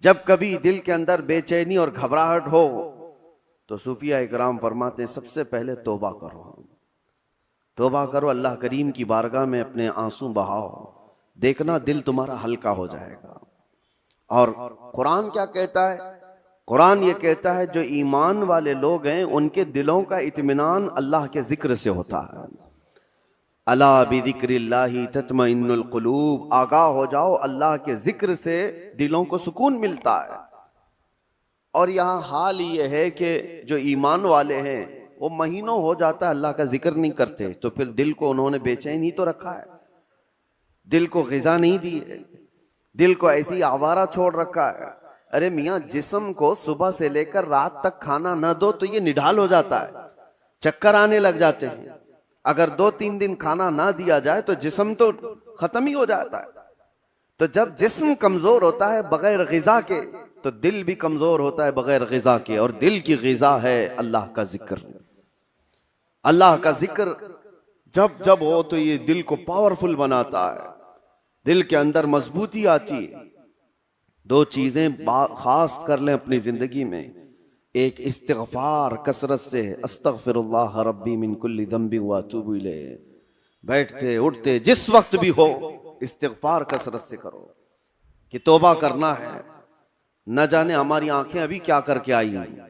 جب کبھی دل کے اندر بے چینی اور گھبراہٹ ہو تو صوفیہ اکرام فرماتے ہیں سب سے پہلے توبہ کرو، توبہ کرو، اللہ کریم کی بارگاہ میں اپنے آنسو بہاؤ، دیکھنا دل تمہارا ہلکا ہو جائے گا۔ اور قرآن کیا کہتا ہے؟ قرآن یہ کہتا ہے جو ایمان والے لوگ ہیں ان کے دلوں کا اطمینان اللہ کے ذکر سے ہوتا ہے۔ الا بذکر اللہ تطمئن القلوب، آگاہ ہو جاؤ اللہ کے ذکر سے دلوں کو سکون ملتا ہے۔ اور یہاں حال یہ ہے کہ جو ایمان والے ہیں وہ مہینوں ہو جاتا ہے اللہ کا ذکر نہیں کرتے، تو پھر دل کو انہوں نے بے چین ہی تو رکھا ہے، دل کو غذا نہیں دی ہے، دل کو ایسی آوارہ چھوڑ رکھا ہے۔ ارے میاں جسم کو صبح سے لے کر رات تک کھانا نہ دو تو یہ نڈھال ہو جاتا ہے، چکر آنے لگ جاتے ہیں۔ اگر 2-3 دن کھانا نہ دیا جائے تو جسم تو ختم ہی ہو جاتا ہے۔ تو جب جسم کمزور ہوتا ہے بغیر غذا کے تو دل بھی کمزور ہوتا ہے بغیر غذا کے، اور دل کی غذا ہے اللہ کا ذکر۔ اللہ کا ذکر جب جب ہو تو یہ دل کو پاورفل بناتا ہے، دل کے اندر مضبوطی آتی ہے۔ 2 چیزیں خاص کر لیں اپنی زندگی میں، ایک استغفار کثرت سے، استغفر اللہ ربی من کل ذنب واتوب الیہ، بیٹھتے اٹھتے جس وقت بھی ہو استغفار کثرت سے کرو کہ توبہ کرنا ہے۔ نہ جانے ہماری آنکھیں ابھی کیا کر کے آئی ہیں،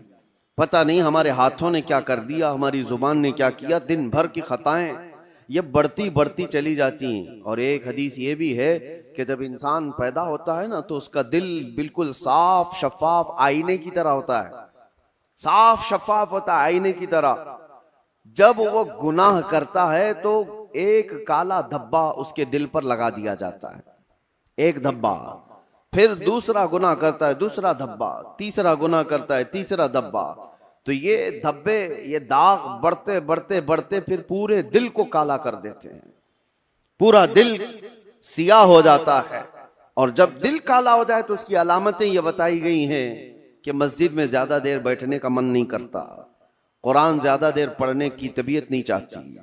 پتہ نہیں ہمارے ہاتھوں نے کیا کر دیا، ہماری زبان نے کیا کیا، دن بھر کی خطائیں یہ بڑھتی بڑھتی چلی جاتی ہیں۔ اور ایک حدیث یہ بھی ہے کہ جب انسان پیدا ہوتا ہے نا تو اس کا دل بالکل صاف شفاف آئینے کی طرح ہوتا ہے، صاف شفاف ہوتا ہے آئینے کی طرح۔ جب وہ گناہ کرتا ہے تو ایک کالا دھبا اس کے دل پر لگا دیا جاتا ہے، ایک دھبا، پھر دوسرا گناہ کرتا ہے دوسرا دھبا، تیسرا گناہ کرتا ہے تیسرا دھبا، تو یہ دھبے یہ داغ بڑھتے بڑھتے بڑھتے پھر پورے دل کو کالا کر دیتے ہیں، پورا دل سیاہ ہو جاتا ہے۔ اور جب دل کالا ہو جائے تو اس کی علامتیں یہ بتائی گئی ہیں کہ مسجد میں زیادہ دیر بیٹھنے کا من نہیں کرتا، قرآن زیادہ دیر پڑھنے کی طبیعت نہیں چاہتی،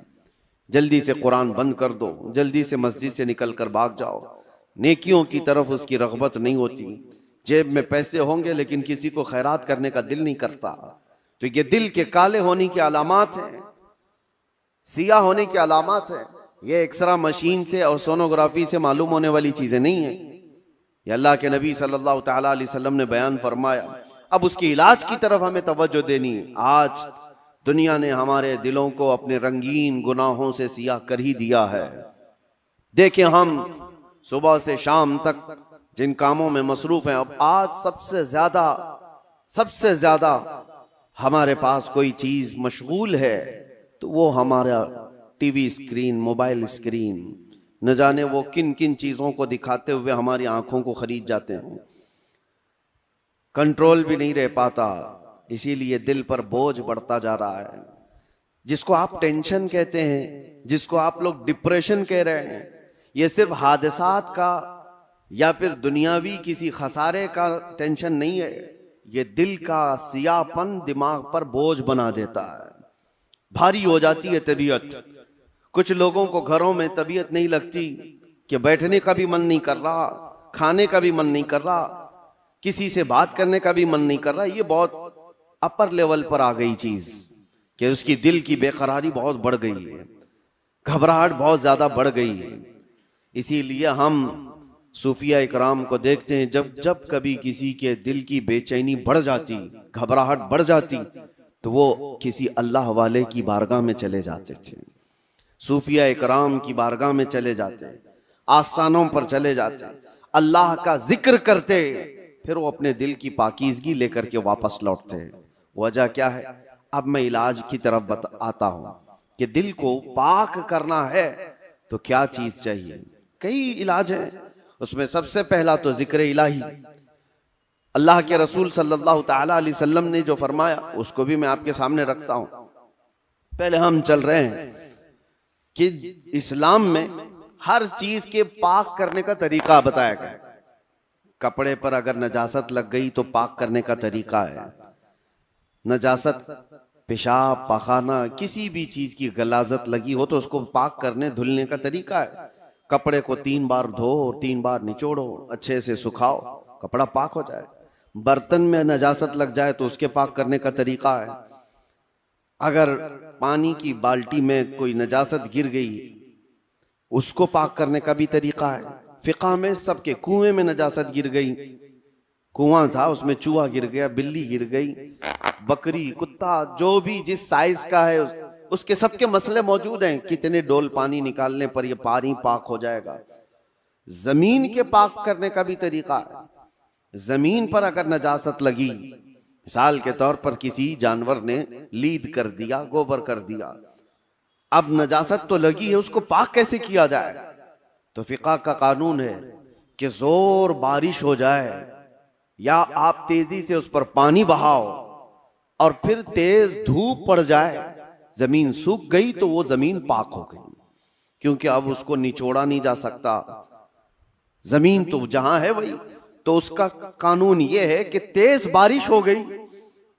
جلدی سے قرآن بند کر دو، جلدی سے مسجد سے نکل کر بھاگ جاؤ، نیکیوں کی طرف اس کی رغبت نہیں ہوتی، جیب میں پیسے ہوں گے لیکن کسی کو خیرات کرنے کا دل نہیں کرتا۔ تو یہ دل کے کالے ہونے کی علامات ہیں، سیاہ ہونے کی علامات ہیں۔ یہ ایکسرا مشین سے اور سونوگرافی سے معلوم ہونے والی چیزیں نہیں ہیں، یہ اللہ کے نبی صلی اللہ تعالیٰ علیہ وسلم نے بیان فرمایا۔ اب اس کی علاج کی طرف ہمیں توجہ دینی ہے۔ آج دنیا نے ہمارے دلوں کو اپنے رنگین گناہوں سے سیاہ کر ہی دیا ہے۔ دیکھیں ہم صبح سے شام تک جن کاموں میں مصروف ہیں، اب آج سب سے زیادہ ہمارے پاس کوئی چیز مشغول ہے تو وہ ہمارا T V screen, mobile screen, نہ جانے وہ کن کن چیزوں کو دکھاتے ہوئے ہماری آنکھوں کو خرید جاتے ہیں، کنٹرول بھی نہیں رہ پاتا، اسی لیے دل پر بوجھ بڑھتا جا رہا ہے۔ جس کو آپ ٹینشن کہتے ہیں، جس کو آپ لوگ ڈپریشن کہہ رہے ہیں، یہ صرف حادثات کا یا پھر دنیاوی کسی خسارے کا ٹینشن نہیں ہے، یہ دل کا سیاہ پن دماغ پر بوجھ بنا دیتا ہے، بھاری ہو جاتی ہے طبیعت۔ کچھ لوگوں کو گھروں میں طبیعت نہیں لگتی کہ بیٹھنے کا بھی من نہیں کر رہا، کھانے کا بھی من نہیں کر رہا، کسی سے بات کرنے کا بھی من نہیں کر رہا۔ یہ بہت اپر لیول پر آ گئی چیز کہ اس کی دل کی بے قراری بہت بڑھ گئی ہے، گھبراہٹ بہت زیادہ بڑھ گئی ہے۔ اسی لیے ہم صوفیہ اکرام کو دیکھتے ہیں، جب کبھی کسی کے دل کی بے چینی بڑھ جاتی، گھبراہٹ بڑھ جاتی تو وہ کسی اللہ والے کی بارگاہ میں چلے جاتے تھے، صوفیہ اکرام کی بارگاہ میں چلے جاتے، آستانوں پر چلے جاتے، اللہ کا ذکر کرتے، پھر وہ اپنے دل کی پاکیزگی لے کر کے واپس لوٹتے۔ وجہ کیا ہے؟ اب میں علاج کی طرف آتا ہوں کہ دل کو پاک کرنا ہے تو کیا چیز چاہیے۔ کئی علاج ہیں، اس میں سب سے پہلا تو ذکر الہی۔ اللہ کے رسول صلی اللہ تعالیٰ علیہ وسلم نے جو فرمایا اس کو بھی میں آپ کے سامنے رکھتا ہوں۔ پہلے ہم چل رہے ہیں کہ اسلام میں ہر چیز کے پاک کرنے کا طریقہ بتایا گیا۔ کپڑے پر اگر نجاست لگ گئی تو پاک کرنے کا طریقہ ہے، نجاست پیشاب پاخانہ کسی بھی چیز کی غلاظت لگی ہو تو اس کو پاک کرنے دھلنے کا طریقہ ہے۔ کپڑے کو 3 بار دھو اور 3 بار نچوڑو، اچھے سے سکھاؤ، کپڑا پاک ہو جائے. برتن میں نجاست لگ جائے تو اس کے پاک کرنے کا طریقہ ہے. اگر پانی کی بالٹی میں کوئی نجاست گر گئی اس کو پاک کرنے کا بھی طریقہ ہے. فقہ میں سب کے کنویں میں نجاست گر گئی, کنواں تھا اس میں چوہا گر گیا, بلی گر گئی, بکری, کتا, جو بھی جس سائز کا ہے اس کے سب کے مسئلے موجود ہیں. کتنے ڈول پانی نکالنے پر یہ پانی پاک ہو جائے گا. زمین کے پاک کرنے کا بھی طریقہ ہے. زمین پر اگر نجاست لگی, مثال کے طور پر کسی جانور نے لید کر دیا, گوبر کر دیا, اب نجاست تو لگی ہے, اس کو پاک کیسے کیا جائے؟ تو فقہ کا قانون ہے کہ زور بارش ہو جائے یا آپ تیزی سے اس پر پانی بہاؤ اور پھر تیز دھوپ پڑ جائے, زمین سوکھ گئی تو وہ زمین پاک ہو گئی, کیونکہ اب اس کو نچوڑا نہیں جا سکتا. زمین تو جہاں ہے وہی. تو اس کا قانون یہ ہے کہ تیز بارش ہو گئی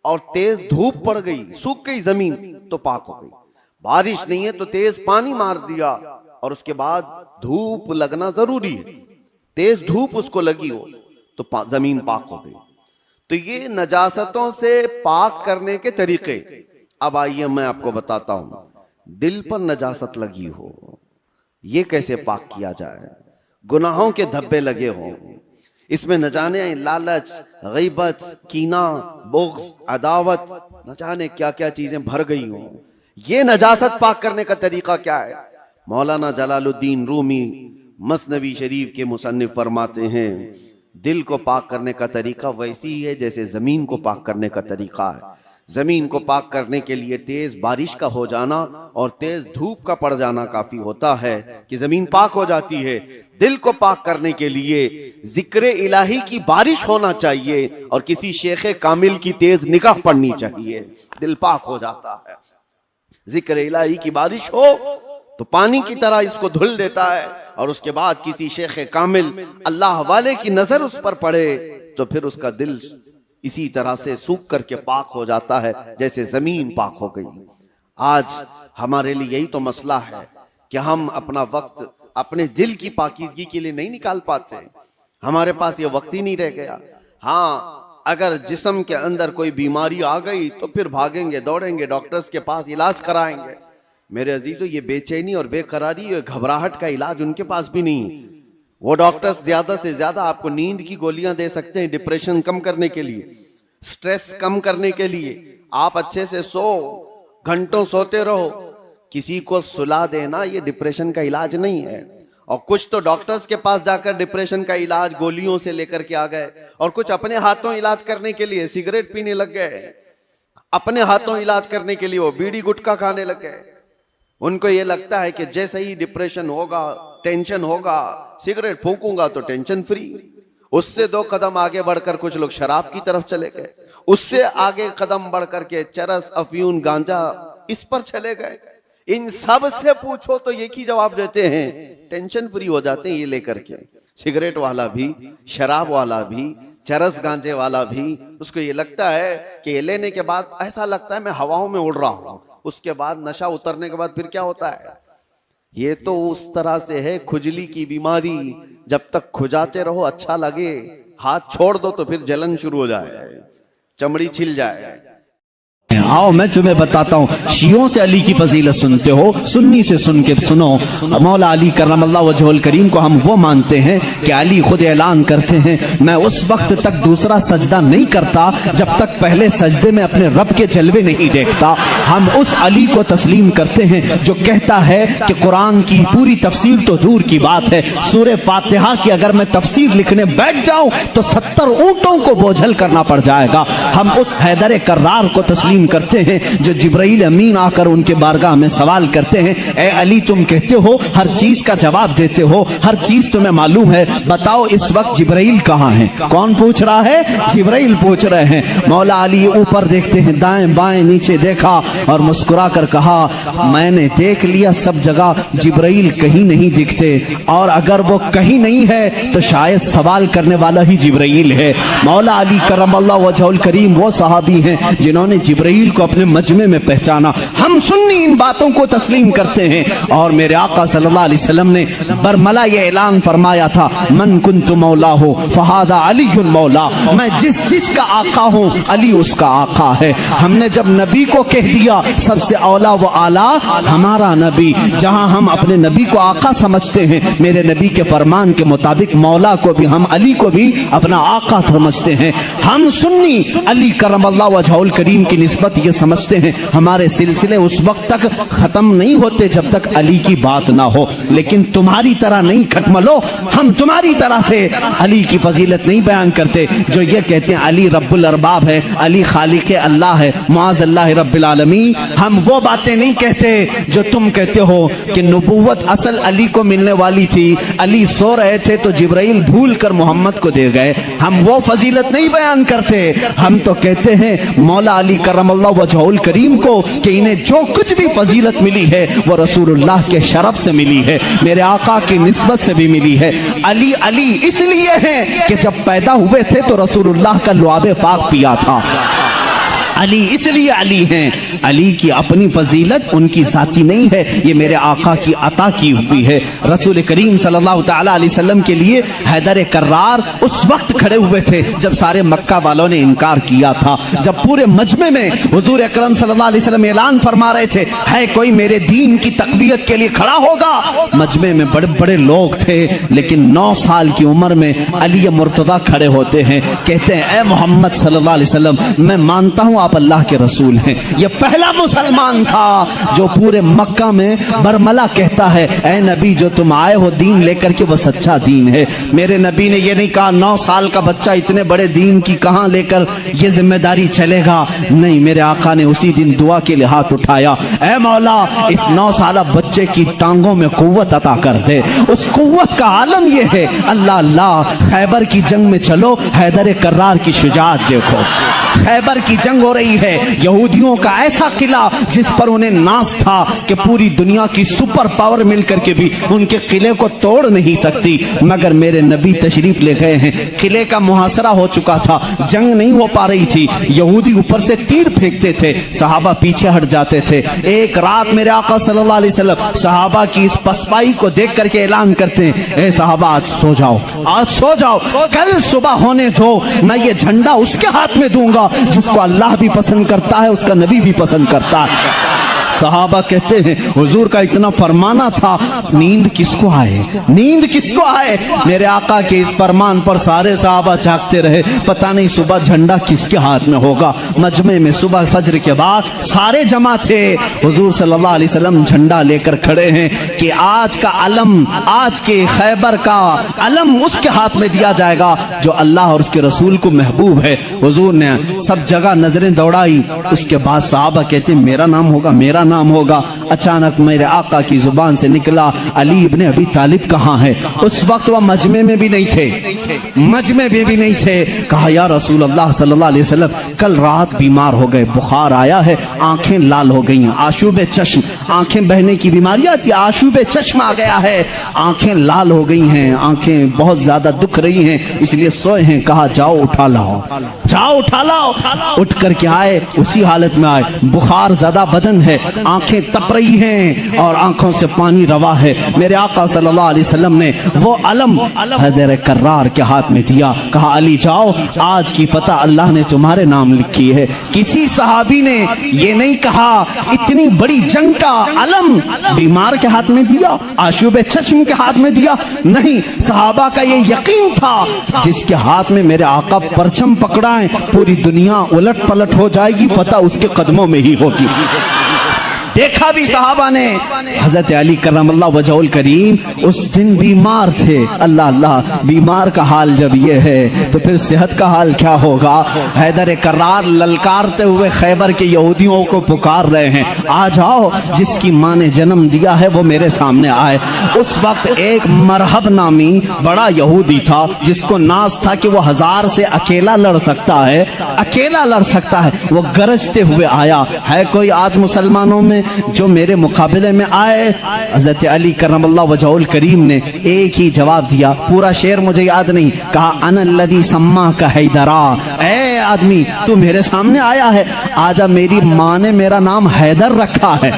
اور تیز دھوپ پڑ گئی, سوکھ گئی زمین تو پاک ہو گئی. بارش نہیں ہے تو تیز پانی مار دیا اور اس کے بعد دھوپ لگنا ضروری ہے, تیز دھوپ اس کو لگی ہو تو زمین پاک ہو گئی. تو یہ نجاستوں سے پاک کرنے کے طریقے. اب آئیے میں آپ کو بتاتا ہوں, دل پر نجاست لگی ہو یہ کیسے پاک کیا جائے؟ گناہوں کے دھبے لگے ہوں, اس میں نہ جانے لالچ, غیبت, کینہ, بغض, عداوت, نہ جانے کیا کیا چیزیں بھر گئی ہوں. یہ نجاست پاک کرنے کا طریقہ کیا ہے؟ مولانا جلال الدین رومی مثنوی شریف کے مصنف فرماتے ہیں دل کو پاک کرنے کا طریقہ ویسی ہی ہے جیسے زمین کو پاک کرنے کا طریقہ ہے. زمین کو پاک کرنے کے لیے تیز بارش کا ہو جانا اور تیز دھوپ کا پڑ جانا کافی ہوتا ہے کہ زمین پاک ہو جاتی ہے. دل کو پاک کرنے کے لیے ذکر الہی کی بارش ہونا چاہیے اور کسی شیخ کامل کی تیز نگاہ پڑنی چاہیے, دل پاک ہو جاتا ہے. ذکر الہی کی بارش ہو تو پانی کی طرح اس کو دھل دیتا ہے, اور اس کے بعد کسی شیخ کامل اللہ والے کی نظر اس پر پڑے تو پھر اس کا دل اسی طرح سے سوکھ کر کے پاک ہو جاتا ہے جیسے زمین پاک ہو گئی. آج ہمارے لیے یہی تو مسئلہ ہے کہ ہم اپنا وقت اپنے دل کی پاکیزگی کے لیے نہیں نکال پاتے, ہمارے پاس یہ وقت ہی نہیں رہ گیا. ہاں اگر جسم کے اندر کوئی بیماری آ گئی تو پھر بھاگیں گے, دوڑیں گے, ڈاکٹرز کے پاس علاج کرائیں گے. میرے عزیزو, یہ بے چینی اور بے قراری اور گھبراہٹ کا علاج ان کے پاس بھی نہیں. وہ ڈاکٹرز زیادہ سے زیادہ آپ کو نیند کی گولیاں دے سکتے ہیں ڈپریشن کم کرنے کے لیے, سٹریس کم کرنے کے لیے. آپ اچھے سے سو, گھنٹوں سوتے رہو, کسی کو سلا دینا یہ ڈپریشن کا علاج نہیں ہے. اور کچھ تو ڈاکٹرز کے پاس جا کر ڈپریشن کا علاج گولیوں سے لے کر کے آ گئے, اور کچھ اپنے ہاتھوں علاج کرنے کے لیے سگریٹ پینے لگ گئے, اپنے ہاتھوں علاج کرنے کے لیے وہ بیڑی گٹکا کھانے لگ گئے. ان کو یہ لگتا ہے کہ جیسے ہی ڈپریشن ہوگا, ٹینشن ہوگا, سگریٹ پھونکوں گا تو ٹینشن فری. اس سے 2 قدم آگے بڑھ کر کچھ لوگ شراب کی طرف چلے گئے, اس سے آگے قدم بڑھ کر کے چرس, افیون, گانجا اس پر چلے گئے. ان سب سے پوچھو تو ایک ہی جواب دیتے ہیں, ٹینشن فری ہو جاتے ہیں یہ لے کر کے. سگریٹ والا بھی, شراب والا بھی, چرس گانجے والا بھی, اس کو یہ لگتا ہے کہ یہ لینے کے بعد ایسا لگتا ہے میں ہواؤں میں اڑ رہا ہوں. اس کے بعد نشہ اترنے کے بعد پھر کیا ہوتا ہے؟ یہ تو اس طرح سے ہے کھجلی کی بیماری, جب تک کھجاتے رہو اچھا لگے, ہاتھ چھوڑ دو تو پھر جلن شروع ہو جائے, چمڑی چھل جائے. آؤ میں تمہیں بتاتا ہوں, شیعوں سے علی کی فضیلت سنتے ہو, سنی سے سن کے سنو. مولا علی کرم اللہ وجہہ الکریم کو ہم وہ مانتے ہیں کہ علی خود اعلان کرتے ہیں میں اس وقت تک دوسرا سجدہ نہیں کرتا جب تک پہلے سجدے میں اپنے رب کے جلوے نہیں دیکھتا. ہم اس علی کو تسلیم کرتے ہیں جو کہتا ہے کہ قرآن کی پوری تفسیر تو دور کی بات ہے, سورہ فاتحہ کی اگر میں تفسیر لکھنے بیٹھ جاؤں تو 70 اونٹوں کو بوجھل کرنا پڑ جائے گا. ہم اس حیدر کرار کو تسلیم کرتے ہیں جو جبرائیل امین آ کر ان کے بارگاہ میں سوال کرتے ہیں اے علی تم کہتے ہو ہر چیز کا جواب دیتے ہو, ہر چیز تمہیں معلوم ہے, بتاؤ اس وقت جبرائیل کہاں ہیں؟ کون پوچھ رہا ہے؟ جبرائیل پوچھ رہے ہیں. مولا علی اوپر دیکھتے ہیں, دائیں بائیں نیچے دیکھا اور مسکرا کر کہا میں نے دیکھ لیا سب جگہ جبرائیل کہیں نہیں دکھتے, اور اگر وہ کہیں نہیں ہے تو شاید سوال کرنے والا ہی جبرائیل ہے. مولا علی کرم اللہ وجہہ الکریم وہ صحابی ہیں جنہوں نے جبرائیل کو اپنے مجمع میں پہچانا. ہم ہم سنی ان باتوں کو تسلیم کرتے ہیں. اور میرے آقا صلی اللہ علیہ وسلم نے برملا یہ اعلان فرمایا تھا, من کنت مولا ہو فہذا علی مولا, میں جس کا آقا ہوں علی اس کا آقا ہے. ہم نے جب نبی کو کہہ دیا سب سے اولا و اعلیٰ ہمارا نبی, جہاں ہم اپنے نبی کو آقا سمجھتے ہیں, میرے نبی کے فرمان کے مطابق مولا کو بھی ہم علی کو بھی اپنا آقا سمجھتے ہیں. ہم سنی علی کرم اللہ وجہہ الکریم کی نسبت یہ سمجھتے ہیں ہمارے سلسلے اس وقت تک ختم نہیں ہوتے جب تک علی کی بات نہ ہو. لیکن تمہاری طرح نہیں کھٹملو, ہم تمہاری طرح سے علی کی فضیلت نہیں بیان کرتے جو یہ کہتے ہیں علی رب الارباب ہے, علی خالق اللہ ہے, معاذ اللہ رب العالمین. ہم وہ باتیں نہیں کہتے جو تم کہتے ہو کہ نبوت اصل علی کو ملنے والی تھی, علی سو رہے تھے تو جبرائیل بھول کر محمد کو دے گئے. ہم وہ فضیلت نہیں بیان کرتے, ہم تو کہتے ہیں مولا علی کرم اللہ وجہہ الکریم کو کہ انہیں جو کچھ بھی فضیلت ملی ہے وہ رسول اللہ کے شرف سے ملی ہے, میرے آقا کی نسبت سے بھی ملی ہے. علی علی اس لیے ہے کہ جب پیدا ہوئے تھے تو رسول اللہ کا لعاب پاک پیا تھا. علی اس لیے علی ہیں, علی کی اپنی فضیلت ان کی ذاتی نہیں ہے, یہ میرے آقا کی عطا کی ہوئی ہے. رسول کریم صلی اللہ تعالی علیہ وسلم کے لیے حیدر کرار اس وقت کھڑے ہوئے تھے جب سارے مکہ والوں نے انکار کیا تھا, جب پورے مجمع میں حضور اکرم صلی اللہ علیہ وسلم اعلان فرما رہے تھے ہے کوئی میرے دین کی تقویت کے لیے کھڑا ہوگا. مجمع میں بڑے بڑے لوگ تھے, لیکن 9 سال کی عمر میں علی مرتضیٰ کھڑے ہوتے ہیں, کہتے ہیں اے محمد صلی اللہ علیہ وسلم میں مانتا ہوں آپ اللہ کے رسول ہیں. یہ پہلا مسلمان تھا جو پورے مکہ میں برملا کہتا ہے اے نبی جو تم آئے ہو دین لے کر کے وہ سچا دین ہے. میرے نبی نے یہ نہیں کہا 9 سال کا بچہ اتنے بڑے دین کی کہاں لے کر یہ ذمہ داری چلے گا, نہیں, میرے آقا نے اسی دن دعا کے لیے ہاتھ اٹھایا, اے مولا اس 9 سالہ بچے کی ٹانگوں میں قوت عطا کر دے. اس قوت کا عالم یہ ہے اللہ اللہ. خیبر کی جنگ میں چلو, حیدر کرار کی شجاعت دیکھو. خیبر کی جنگ ہو رہی ہے, یہودیوں کا ایسا قلعہ جس پر انہیں ناز تھا کہ پوری دنیا کی سپر پاور مل کر کے بھی ان کے قلعے کو توڑ نہیں سکتی, مگر میرے نبی تشریف لے گئے ہیں. قلعے کا محاصرہ ہو چکا تھا, جنگ نہیں ہو پا رہی تھی, یہودی اوپر سے تیر پھینکتے تھے, صحابہ پیچھے ہٹ جاتے تھے. ایک رات میرے آقا صلی اللہ علیہ وسلم صحابہ کی اس پسپائی کو دیکھ کر کے اعلان کرتے ہیں اے صحابہ آج سو جاؤ, آج سو جاؤ, کل صبح ہونے دو, میں یہ جھنڈا اس کے ہاتھ میں دوں گا جس کو اللہ بھی پسند کرتا ہے, اس کا نبی بھی پسند کرتا ہے. صحابہ کہتے ہیں حضور کا اتنا فرمانا تھا, نیند کس کو آئے, نیند کس کو آئے. میرے آقا کے اس فرمان پر سارے صحابہ جاگتے رہے, پتہ نہیں صبح جھنڈا کس کے ہاتھ میں ہوگا. مجمع میں صبح فجر کے بعد سارے جمع تھے, حضور صلی اللہ علیہ وسلم جھنڈا لے کر کھڑے ہیں کہ آج کا علم, آج کے خیبر کا علم اس کے ہاتھ میں دیا جائے گا جو اللہ اور اس کے رسول کو محبوب ہے. حضور نے سب جگہ نظریں دوڑائی, اس کے بعد صحابہ کہتے ہیں میرا نام ہوگا, میرا نام ہوگا. اچانک میرے آقا کی زبان سے نکلا علی ابن ابی طالب کہاں ہے. اس وقت وہ مجمع میں بھی نہیں تھے, مجمع میں بھی نہیں تھے. کہا یا رسول اللہ صلی اللہ علیہ وسلم کل رات بیمار ہو گئے, بخار آیا ہے, آنکھیں لال ہو گئی ہیں, آشوب چشم, آنکھیں بہنے کی بیماری آتی, آشوب چشم آ گیا ہے, آنکھیں لال ہو گئی ہیں, آنکھیں بہت زیادہ دکھ رہی ہیں, اس لیے سوئے ہیں. کہا جاؤ اٹھا لاؤ, جاؤ اٹھا لاؤ. اٹھ کر کے آئے, اسی حالت میں آئے, بخار زدہ بدن ہے, آنکھیں تپ رہی ہیں اور آنکھوں سے پانی روا ہے. میرے آقا صلی اللہ علیہ وسلم نے وہ علم حیدر کرار کے ہاتھ میں دیا, کہا علی جاؤ, آج کی فتح اللہ نے تمہارے نام لکھی ہے. کسی صحابی نے یہ نہیں کہا اتنی بڑی جنگ کا علم بیمار کے ہاتھ میں دیا, آشوب چشم کے ہاتھ میں دیا, نہیں. صحابہ کا یہ یقین تھا جس کے ہاتھ میں میرے آقا پرچم پکڑائیں پوری دنیا الٹ پلٹ ہو جائے گی, فتح اس کے قدموں میں ہی ہوگی. دیکھا بھی صحابہ نے. حضرت علی کرم اللہ وجہہ الکریم اس دن بیمار تھے. اللہ اللہ, بیمار کا حال جب یہ ہے تو پھر صحت کا حال کیا ہوگا. حیدر کرار للکارتے ہوئے خیبر کے یہودیوں کو پکار رہے ہیں, آ جاؤ, جس کی ماں نے جنم دیا ہے وہ میرے سامنے آئے. اس وقت ایک مرحب نامی بڑا یہودی تھا جس کو ناز تھا کہ وہ 1000 سے اکیلا لڑ سکتا ہے, اکیلا لڑ سکتا ہے. وہ گرجتے ہوئے آیا, ہے کوئی آج مسلمانوں میں جو میرے مقابلے میں آئے؟ حضرت علی کرم اللہ وجہہ الکریم نے ایک ہی جواب دیا، پورا شعر مجھے یاد نہیں، کہا انا الذی سماک حیدرا، اے آدمی تو میرے سامنے آیا ہے، آجا، میری ماں نے میرا نام حیدر رکھا ہے۔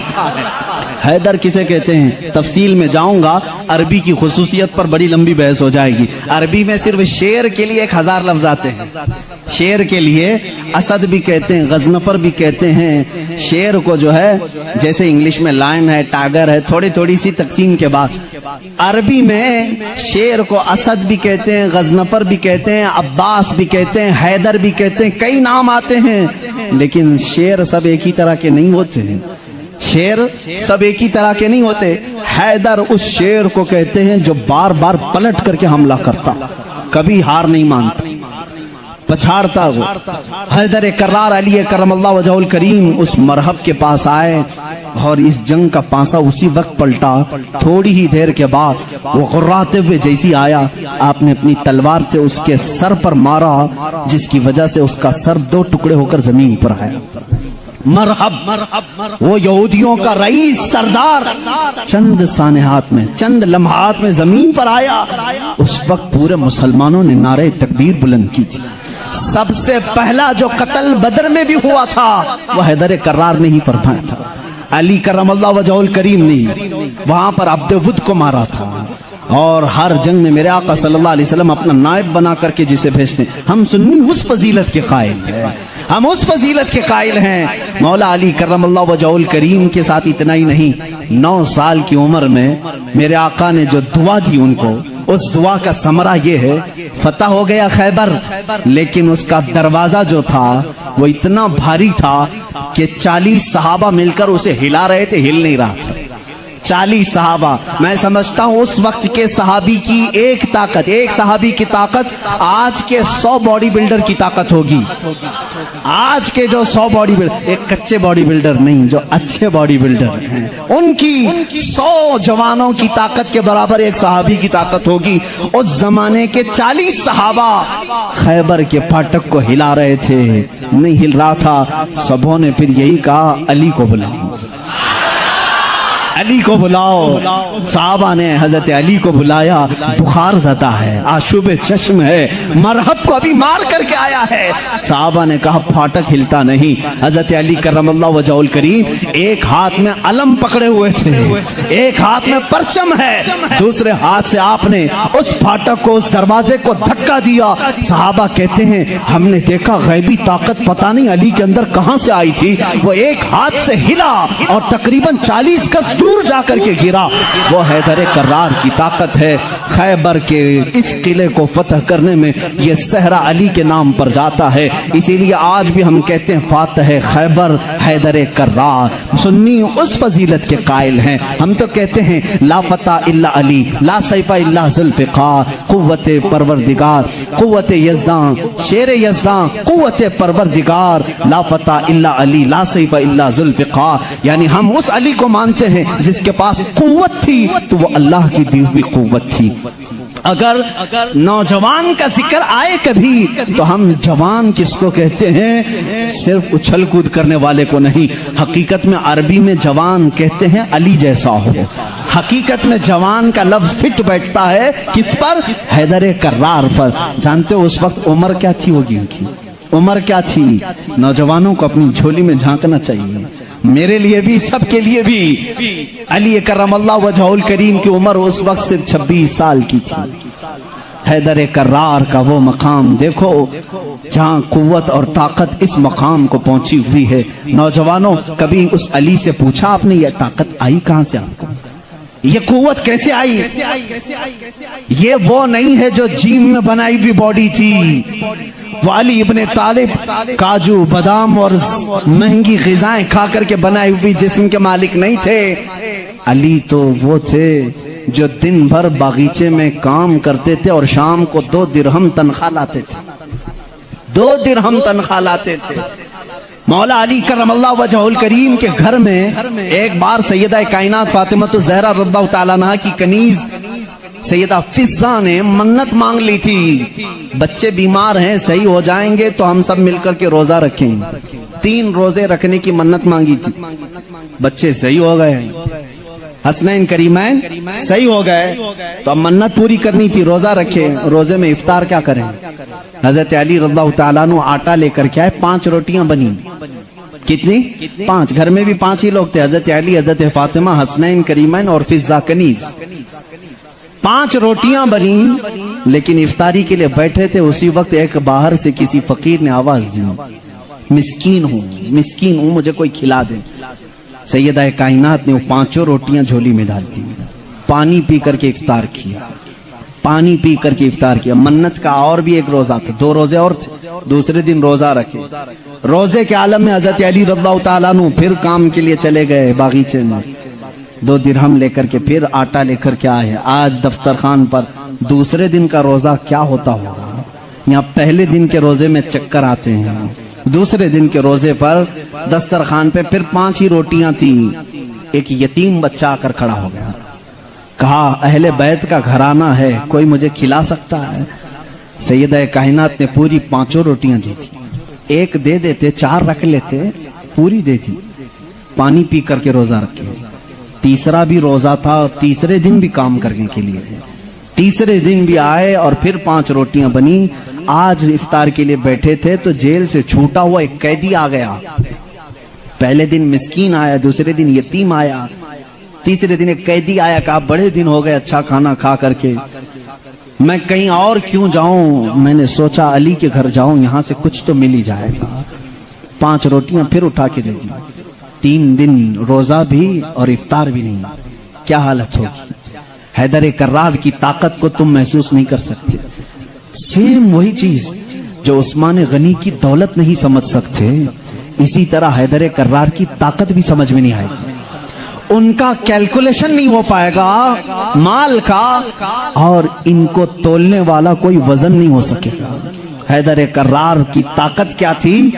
حیدر کسے کہتے ہیں تفصیل میں جاؤں گا، عربی کی خصوصیت پر بڑی لمبی بحث ہو جائے گی۔ عربی میں صرف شیر کے لیے 1000 لفظ آتے ہیں۔ شیر کے لیے اسد بھی کہتے ہیں، غضنفر بھی کہتے ہیں۔ شیر کو جو ہے جیسے انگلش میں لائن ہے، ٹائگر ہے، تھوڑی سی تقسیم کے بعد عربی میں شیر کو اسد بھی کہتے ہیں، غضنفر بھی کہتے ہیں، عباس بھی کہتے ہیں، حیدر بھی کہتے ہیں، کئی نام آتے ہیں، لیکن شیر سب ایک ہی طرح کے نہیں ہوتے ہیں۔ شیر سب ایک ہی طرح کے نہیں ہوتے۔ حیدر اس شیر کو کہتے ہیں جو بار بار پلٹ کر کے حملہ کرتا، کبھی ہار نہیں مانتا، پچھاڑتا ہو۔ حیدر کرار علی کرم اللہ وجہہ الکریم اس مرحب کے پاس آئے اور اس جنگ کا پانسا اسی وقت پلٹا۔ تھوڑی ہی دیر کے بعد وہ غراتے ہوئے جیسی آیا، آپ نے اپنی تلوار سے اس کے سر پر مارا، جس کی وجہ سے اس کا سر 2 ٹکڑے ہو کر زمین پر آیا۔ مرحب، وہ یہودیوں کا رئیس سردار چند سانحات میں، چند لمحات میں زمین پر آیا۔ اس وقت پورے مسلمانوں نے نعرہ تکبیر بلند کی تھی۔ سب سے پہلا جو قتل بدر میں بھی ہوا تھا وہ حیدر کرار نے ہی فرمایا تھا۔ علی کرم اللہ وجہہ الکریم نے وہاں پر عبد ود کو مارا تھا، اور ہر جنگ میں میرے آقا صلی اللہ علیہ وسلم اپنا نائب بنا کر کے جسے بھیجتے ہیں۔ ہم سنی اس فضیلت کے قائل ہیں، ہم اس فضیلت کے قائل ہیں۔ مولا علی کرم اللہ وجہہ الکریم کے ساتھ اتنا ہی نہیں، 9 سال کی عمر میں میرے آقا نے جو دعا دی ان کو، اس دعا کا ثمرہ یہ ہے، فتح ہو گیا خیبر، لیکن اس کا دروازہ جو تھا وہ اتنا بھاری تھا کہ 40 صحابہ مل کر اسے ہلا رہے تھے، ہل نہیں رہا تھا۔ 40 صحابہ، میں سمجھتا ہوں اس وقت کے صحابی کی ایک صحابی کی طاقت آج کے 100 باڈی بلڈر کی طاقت ہوگی۔ آج کے جو 100 باڈی بلڈر، ایک کچے باڈی بلڈر نہیں، جو اچھے باڈی بلڈر ہیں، ان کی 100 جوانوں کی طاقت کے برابر ایک صحابی کی طاقت ہوگی۔ اس زمانے کے 40 صحابہ خیبر کے پھاٹک کو ہلا رہے تھے، نہیں ہل رہا تھا۔ سبوں نے پھر یہی کہا، علی کو بلاؤ، علی کو بلاؤ۔ صحابہ نے حضرت علی کو بلایا، بخار زدہ ہے، آشوب چشم ہے، مرحب کو ابھی مار کر کے آیا ہے۔ صحابہ نے کہا پھاٹک ہلتا نہیں۔ حضرت علی کرم اللہ وجہہ الکریم ایک ہاتھ میں علم پکڑے ہوئے تھے، ایک ہاتھ میں پرچم ہے، دوسرے ہاتھ سے آپ نے اس پھاٹک کو، اس دروازے کو دھکا دیا۔ صحابہ کہتے ہیں ہم نے دیکھا غیبی طاقت پتہ نہیں علی کے اندر کہاں سے آئی تھی، وہ ایک ہاتھ سے ہلا اور تقریباً 40 گز دور جا کر کے گرا۔ وہ حیدر کرار کی طاقت ہے۔ خیبر کے اس قلعے کو فتح کرنے میں یہ صحرا علی کے نام پر جاتا ہے، اسی لیے آج بھی ہم کہتے ہیں فاتح خیبر حیدر کرار۔ سنی اس فضیلت کے قائل ہیں، ہم تو کہتے ہیں لا فتح الا علی، لا سیف الا ذوالفقار، قوت پروردگار، قوت یزداں، شیر یزداں، قوت پروردگار، لا فتح الا علی، لا سیف الا ذوالفقار۔ یعنی ہم اس علی کو مانتے ہیں جس کے پاس قوت تھی تو وہ اللہ کی دی ہوئی قوت تھی۔ اگر نوجوان کا ذکر آئے کبھی تو ہم جوان کس کو کہتے ہیں؟ صرف اچھل کود کرنے والے کو نہیں، حقیقت میں عربی میں جوان کہتے ہیں علی جیسا ہو۔ حقیقت میں جوان کا لفظ فٹ بیٹھتا ہے کس پر؟ حیدر کرار پر۔ جانتے ہو اس وقت عمر کیا تھی ہوگی ان کی؟ عمر کیا تھی؟ نوجوانوں کو اپنی جھولی میں جھانکنا چاہیے، میرے لیے بھی، سب کے لیے بھی۔ علی کرم اللہ وجہہ الکریم کی عمر اس وقت صرف 26 سال کی تھی۔ حیدر کرار کا وہ مقام دیکھو جہاں قوت اور طاقت اس مقام کو پہنچی ہوئی ہے۔ نوجوانوں، کبھی اس علی سے پوچھا آپ نے یہ طاقت آئی کہاں سے آپ کو؟ یہ قوت کیسے آئی؟ یہ وہ نہیں ہے جو جیم میں بنائی ہوئی باڈی تھی۔ وہ علی ابن طالب کاجو بادام اور مہنگی غذائیں کھا کر کے بنائی ہوئی جسم کے مالک نہیں تھے۔ علی تو وہ تھے جو دن بھر باغیچے میں کام کرتے تھے اور شام کو 2 درہم تنخواہ لاتے تھے، 2 درہم تنخواہ لاتے تھے۔ مولا علی کرم اللہ وجہہ الکریم کے گھر میں ایک بار سیدہ کائنات فاطمہ الزہرا رضی اللہ تعالیٰ عنہا کی کنیز سیدہ فضہ نے منت مانگ لی تھی، بچے بیمار ہیں، صحیح ہو جائیں گے تو ہم سب مل کر کے روزہ رکھیں۔ 3 روزے رکھنے کی منت مانگی تھی۔ بچے صحیح ہو گئے، حسنین کریمین صحیح ہو گئے، تو اب منت پوری کرنی تھی، روزہ رکھے، روزے میں افطار کیا کریں؟ حضرت علی رضی اللہ تعالیٰ عنہ آٹا لے کر کے آئے، 5 روٹیاں بنی، کتنی؟ 5، گھر میں بھی 5 ہی لوگ تھے، حضرت علی، حضرت فاطمہ، حسنین کریمین اور فضہ کنیز، 5 روٹیاں بنی، لیکن افطاری کے لیے بیٹھے تھے، اسی وقت ایک باہر سے کسی فقیر نے آواز دی، مسکین ہوں مجھے کوئی کھلا دے۔ سیدہ کائنات نے وہ 5 روٹیاں جھولی میں ڈال دی، پانی پی کر کے افطار کیا، پانی پی کر کے افطار کیا۔ منت کا اور بھی ایک روزہ تھا، 2 روزے اور تھے، دوسرے دن روزہ رکھے۔ روزے کے عالم میں حضرت علی رضی اللہ تعالیٰ عنہ پھر کام کے لیے چلے گئے باغیچے میں، 2 درہم لے کر کے پھر آٹا لے کر کے آئے۔ آج دفتر خان پر دوسرے دن کا روزہ کیا ہوتا ہوگا؟ یہاں پہلے دن کے روزے میں چکر آتے ہیں، دوسرے دن کے روزے پر دسترخوان پہ پھر 5 ہی روٹیاں تھیں۔ ایک یتیم بچہ آ کر کھڑا ہو گیا، کہا اہل بیت کا گھرانہ ہے، کوئی مجھے کھلا سکتا ہے؟ سیدہ کائنات نے پوری 5 روٹیاں دی تھی، ایک دے دیتے، 4 رکھ لیتے، پوری دے دی، پانی پی کر کے روزہ رکھے۔ تیسرا بھی روزہ تھا اور تیسرے دن بھی کام کرنے کے لیے، تیسرے دن بھی آئے اور پھر 5 روٹیاں بنی۔ آج افطار کے لیے بیٹھے تھے تو جیل سے چھوٹا ہوا ایک قیدی آ گیا، پہلے دن مسکین آیا، دوسرے دن یتیم آیا، تیسرے دن ایک قیدی آیا، کہا بڑے دن ہو گئے اچھا کھانا کھا کر کے، میں کہیں اور کیوں جاؤں، میں نے سوچا علی کے گھر جاؤں، یہاں سے کچھ تو مل ہی جائے گا۔ 5 روٹیاں پھر اٹھا کے دے دی، 3 دن روزہ بھی اور افطار بھی نہیں، کیا حالت ہوگی؟ حیدر کرار کی طاقت کو تم محسوس نہیں کر سکتے، سیم وہی چیز جو عثمان غنی کی دولت نہیں سمجھ سکتے، اسی طرح حیدر کرار کی طاقت بھی سمجھ میں نہیں آئے گی، ان کا کیلکولیشن نہیں ہو پائے گا مال کا، اور ان کو تولنے والا کوئی وزن نہیں ہو سکے گا۔ حیدر کرار کی طاقت کیا تھی،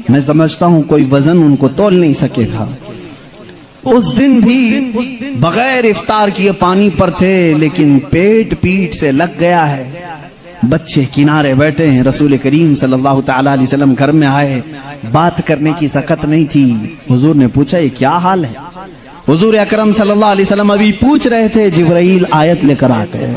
میں سمجھتا ہوں کوئی وزن ان کو تول نہیں سکے گا۔ اس دن بھی بغیر افطار کیے پانی پر تھے، لیکن پیٹ سے لگ گیا ہے، بچے کنارے بیٹھے ہیں، رسول کریم صلی اللہ تعالیٰ علیہ وسلم گھر میں آئے، بات کرنے کی سکت نہیں تھی۔ حضور نے پوچھا یہ کیا حال ہے؟ حضور اکرم صلی اللہ علیہ وسلم ابھی پوچھ رہے تھے، جبرائیل آیت لے کر آ گئے،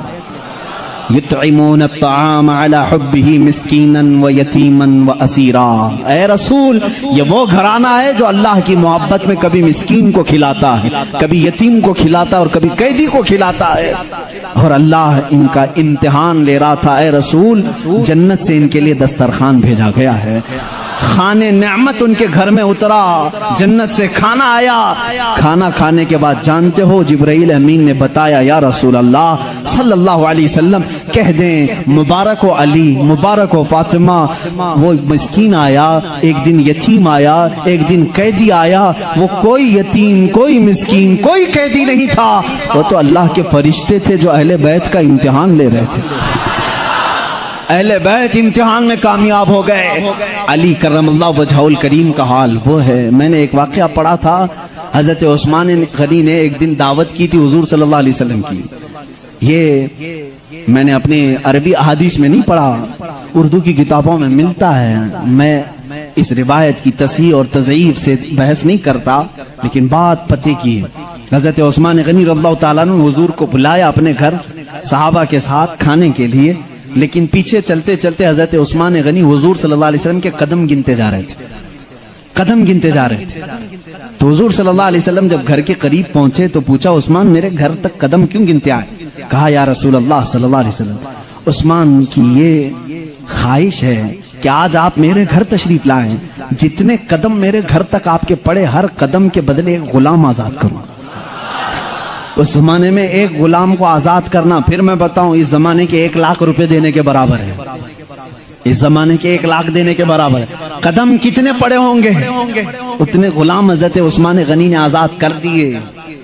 یطعمون الطعام علی حبہ مسکینا و یتیما و اسیرا۔ اے رسول، یہ وہ گھرانہ ہے جو اللہ کی محبت میں کبھی مسکین کو کھلاتا ہے، کبھی یتیم کو کھلاتا ہے اور کبھی قیدی کو کھلاتا ہے، اور اللہ ان کا امتحان لے رہا تھا۔ اے رسول، جنت سے ان کے لیے دسترخوان بھیجا گیا ہے، خانے نعمت ان کے گھر میں اترا، جنت سے کھانا آیا، کھانا کھانے کے بعد جانتے ہو جبرائیل امین نے بتایا، یا رسول اللہ صلی اللہ علیہ وسلم کہہ دیں مبارک ہو علی، مبارک ہو فاطمہ، وہ مسکین آیا، ایک دن یتیم آیا، ایک دن قیدی آیا، وہ کوئی یتیم، کوئی مسکین، کوئی قیدی نہیں تھا، وہ تو اللہ کے فرشتے تھے جو اہل بیت کا امتحان لے رہے تھے۔ اہل بیت امتحان میں کامیاب ہو گئے۔ علی کرم اللہ وجہہ الکریم کا حال وہ ہے۔ میں نے ایک واقعہ پڑھا تھا، حضرت عثمان غنی نے ایک دن دعوت کی تھی حضور صلی اللہ علیہ وسلم کی، یہ میں نے اپنے عربی احادیث میں نہیں پڑھا، اردو کی کتابوں میں ملتا ہے۔ میں اس روایت کی تصحیح اور تضعیف سے بحث نہیں کرتا، لیکن بات پتے کی ہے۔ حضرت عثمان غنی رضی اللہ تعالیٰ نے حضور کو بلایا اپنے گھر صحابہ کے ساتھ کھانے کے لیے، لیکن پیچھے چلتے چلتے حضرت عثمان غنی حضور صلی اللہ علیہ وسلم کے قدم گنتے جا رہے تھے، قدم گنتے جا رہے تھے۔ تو حضور صلی اللہ علیہ وسلم جب گھر کے قریب پہنچے تو پوچھا، عثمان میرے گھر تک قدم کیوں گنتے آئے؟ کہا، یا رسول اللہ صلی اللہ علیہ وسلم، عثمان کی یہ خواہش ہے کہ آج آپ میرے گھر تشریف لائیں، جتنے قدم میرے گھر تک آپ کے پڑے، ہر قدم کے بدلے ایک غلام آزاد کروں۔ اس زمانے میں ایک غلام کو آزاد کرنا، پھر میں بتاؤں، اس زمانے کے 1 لاکھ روپے دینے کے برابر ہے، اس زمانے کے 1 لاکھ دینے کے برابر ہے۔ قدم کتنے پڑے ہوں گے، اتنے غلام حضرت عثمان غنی نے آزاد کر دیے،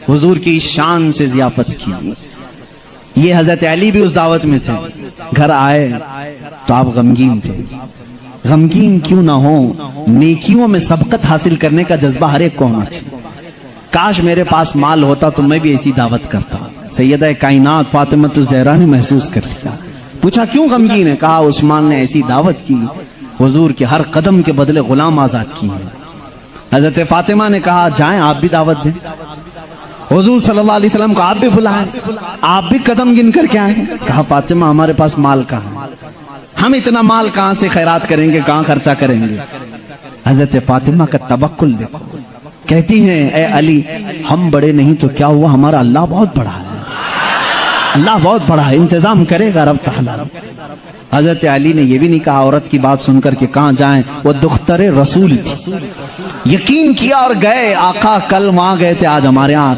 حضور کی شان سے ضیافت کی۔ یہ حضرت علی بھی اس دعوت میں تھے، گھر آئے تو آپ غمگین تھے۔ غمگین کیوں نہ ہو، نیکیوں میں سبقت حاصل کرنے کا جذبہ ہر ایک کو ہونا چاہیے۔ کاش میرے پاس مال ہوتا تو میں بھی ایسی دعوت کرتا۔ سیدہ کائنات فاطمہ الزہرا نے محسوس کر لیا، پوچھا کیوں غمگین ہے؟ کہا عثمان نے ایسی دعوت کی، حضور کے ہر قدم کے بدلے غلام آزاد کیے۔ حضرت فاطمہ نے کہا جائیں آپ بھی دعوت دیں، حضور صلی اللہ علیہ وسلم کو آپ بھی بلائیں، آپ بھی قدم گن کر کے آئیں۔ کہا فاطمہ ہمارے پاس مال کہاں، ہم اتنا مال کہاں سے خیرات کریں گے، کہاں خرچہ کریں گے۔ حضرت فاطمہ کا توکل دیکھو، کہتی ہیں اے علی ہم بڑے نہیں تو کیا ہوا، ہمارا اللہ بہت بڑا ہے، اللہ بہت بڑا ہے، انتظام کرے گا رب تعالیٰ۔ حضرت علی نے یہ بھی نہیں کہا عورت کی بات سن کر کہ کہاں جائیں، وہ دختر رسول تھی، یقین کیا اور گئے، آقا کل وہاں گئے تھے آج ہمارے ہاں آ۔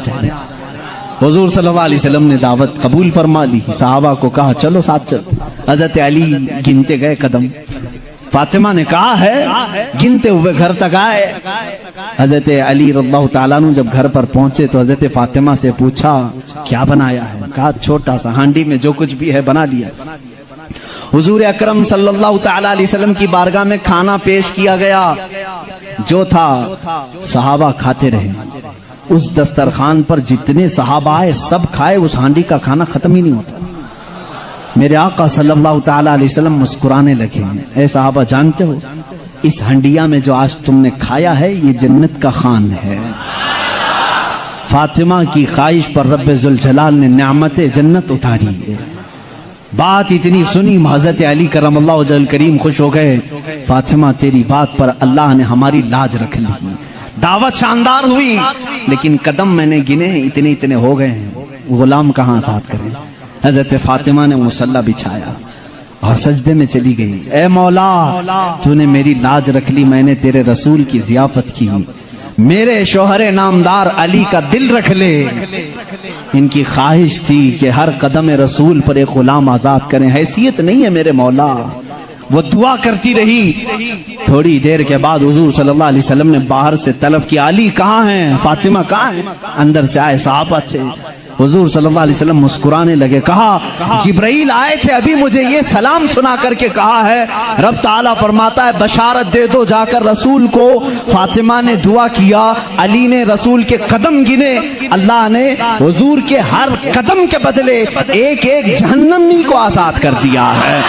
حضور صلی اللہ علیہ وسلم نے دعوت قبول فرما لی، صحابہ کو کہا چلو ساتھ چلو۔ حضرت علی گنتے گئے قدم، فاطمہ نے کہا ہے گنتے ہوئے گھر تک آئے۔ حضرت علی رضی اللہ تعالیٰ عنہ جب گھر پر پہنچے تو حضرت فاطمہ سے پوچھا کیا بنایا ہے، کہا چھوٹا سا ہانڈی میں جو کچھ بھی ہے بنا لیا۔ حضور اکرم صلی اللہ تعالیٰ علیہ وسلم کی بارگاہ میں کھانا پیش کیا گیا، جو تھا صحابہ کھاتے رہے، اس دسترخوان پر جتنے صحابہ آئے سب کھائے، اس ہانڈی کا کھانا ختم ہی نہیں ہوتا۔ میرے آقا صلی اللہ تعالیٰ علیہ وسلم مسکرانے لگے، اے صحابہ جانتے ہو اس ہنڈیا میں جو آج تم نے کھایا ہے یہ جنت کا خوان ہے۔ فاطمہ کی خواہش پر رب ذوالجلال نے نعمت جنت اتاری ہے۔ بات اتنی سنی حضرت علی کرم اللہ وجہ الکریم خوش ہو گئے، فاطمہ تیری بات پر اللہ نے ہماری لاج رکھ لی، دعوت شاندار ہوئی لیکن قدم میں نے گنے اتنے اتنے ہو گئے ہیں، غلام کہاں آزاد کریں۔ حضرت فاطمہ نے مصلی بچھایا اور سجدے میں چلی گئی، اے مولا تو نے میری لاج رکھ لی، میں نے تیرے رسول کی ضیافت کی، میرے شوہر نامدار علی کا دل رکھ لے۔ ان کی خواہش تھی کہ ہر قدم رسول پر ایک غلام آزاد کریں، حیثیت نہیں ہے میرے مولا۔ وہ دعا کرتی رہی، تھوڑی دیر کے بعد حضور صلی اللہ علیہ وسلم نے باہر سے طلب کیا علی کہاں ہیں، فاطمہ کہاں ہیں؟ اندر سے آئے صحابہ تھے، حضور صلی اللہ علیہ وسلم مسکرانے لگے، کہا جبرائیل آئے تھے ابھی مجھے یہ سلام سنا کر کے کہا ہے رب تعالیٰ فرماتا ہے بشارت دے دو جا کر رسول کو۔ فاطمہ نے دعا کیا، علی نے رسول کے قدم گنے، اللہ نے حضور کے ہر قدم کے بدلے ایک ایک جہنمی کو آزاد کر دیا ہے۔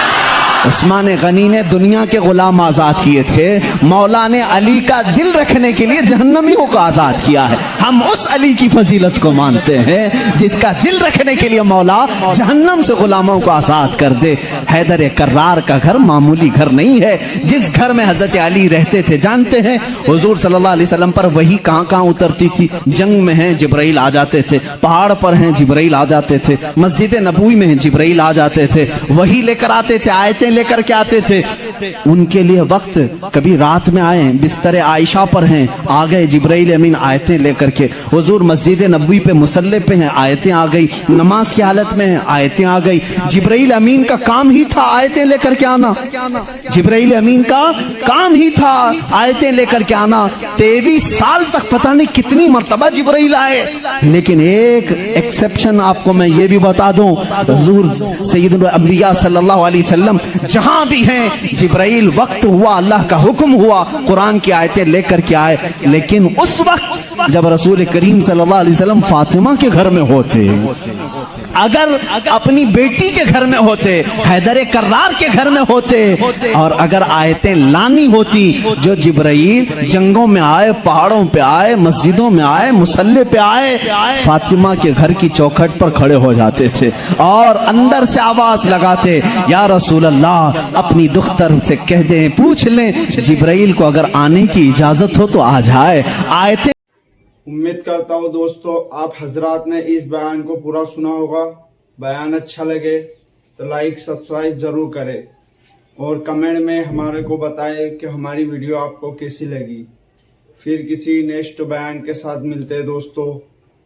عثمان غنی نے دنیا کے غلام آزاد کیے تھے، مولا نے علی کا دل رکھنے کے لیے جہنمیوں کو آزاد کیا ہے۔ ہم اس علی کی فضیلت کو مانتے ہیں جس کا دل رکھنے کے لیے مولا جہنم سے غلاموں کو آزاد کر دے۔ حیدر کرار کا گھر معمولی گھر نہیں ہے، جس گھر میں حضرت علی رہتے تھے جانتے ہیں حضور صلی اللہ علیہ وسلم پر وحی کہاں کہاں اترتی تھی، جنگ میں ہیں جبرائیل آ جاتے تھے، پہاڑ پر ہیں جبرائیل آ جاتے تھے، مسجد نبوی میں ہیں جبرائیل آ جاتے تھے، وحی لے کر آتے تھے، آیتیں لے کر کے آتے تھے۔ ان کے لیے وقت کبھی رات میں آئے بستر عائشہ پر ہیں، آ گئے جبرائیل امین آیتیں لے کر کے، حضور مسجد نبوی پہ مصلی پہ ہیں آیتیں آ گئی، نماز کی حالت میں ہیں آیتیں آ گئی۔ جبرائیل امین کا کام ہی تھا آیتیں لے کر کے آنا، جبرائیل امین کا کام ہی تھا آیتیں لے کر کے آنا۔ 23 سال تک پتہ نہیں کتنی مرتبہ جبرائیل آئے، لیکن ایک ایکسپشن آپ کو میں یہ بھی بتا دوں، حضور سید الانبیاء صلی اللہ علیہ وسلم جہاں بھی ہیں جبرائیل وقت ہوا اللہ کا حکم ہوا قرآن کی آیتیں لے کر کے آئے، لیکن اس وقت جب رسول کریم صلی اللہ علیہ وسلم فاطمہ کے گھر میں ہوتے، اگر اپنی بیٹی کے گھر میں ہوتے، حیدر کرار کے گھر میں ہوتے، اور اگر آیتیں لانی ہوتی جو جبرائیل جنگوں میں آئے، پہاڑوں پہ آئے، مسجدوں میں آئے، مصلی پہ آئے، فاطمہ کے گھر کی چوکھٹ پر کھڑے ہو جاتے تھے اور اندر سے آواز لگاتے یا رسول اللہ اپنی دختر سے کہہ دیں پوچھ لیں جبرائیل کو اگر آنے کی اجازت ہو تو آ جائے۔ آیتیں امید کرتا ہوں دوستو آپ حضرات نے اس بیان کو پورا سنا ہوگا، بیان اچھا لگے تو لائک سبسکرائب ضرور کرے اور کمنٹ میں ہمارے کو بتائے کہ ہماری ویڈیو آپ کو کیسی لگی۔ پھر کسی نیکسٹ بیان کے ساتھ ملتے دوستو،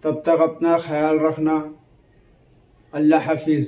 تب تک اپنا خیال رکھنا، اللہ حافظ۔